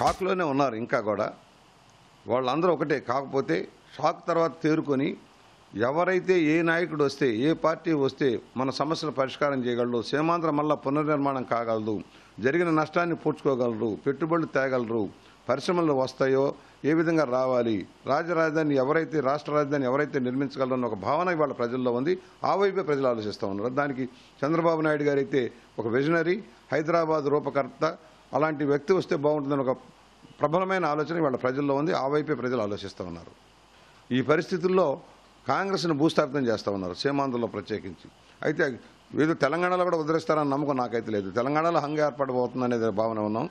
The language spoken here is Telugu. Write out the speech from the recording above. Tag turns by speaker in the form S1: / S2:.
S1: షాక్లోనే ఉన్నారు ఇంకా కూడా. వాళ్ళందరూ ఒకటే. కాకపోతే షాక్ తర్వాత తేరుకొని ఎవరైతే ఏ నాయకుడు వస్తే, ఏ పార్టీ వస్తే మన సమస్యలు పరిష్కారం చేయగలరు, సీమాంధ్ర మళ్ళా పునర్నిర్మాణం కాగలదు, జరిగిన నష్టాన్ని పూడ్చుకోగలరు, పెట్టుబడులు తేగలరు, పరిశ్రమలు వస్తాయో ఏ విధంగా రావాలి, రాష్ట్ర రాజధాని ఎవరైతే నిర్మించగలరన్న ఒక భావన ఇవాళ ప్రజల్లో ఉంది. ఆ వైపే ప్రజలు ఆలోచిస్తూ ఉన్నారు. దానికి చంద్రబాబు నాయుడు గారు అయితే ఒక విజనరీ, హైదరాబాద్ రూపకర్త, అలాంటి వ్యక్తి వస్తే బాగుంటుందని ఒక ప్రబలమైన ఆలోచన ఇవాళ ప్రజల్లో ఉంది. ఆ వైపే ప్రజలు ఆలోచిస్తూ ఉన్నారు. ఈ పరిస్థితుల్లో కాంగ్రెస్ను భూస్థాపితం చేస్తూ ఉన్నారు, సీమాంధ్రలో ప్రత్యేకించి. అయితే ఏదో తెలంగాణలో కూడా ఉద్ధరిస్తారన్న నమ్మకం నాకైతే లేదు. తెలంగాణలో హంగ ఏర్పడబోతుందనేది భావన ఉన్నాం.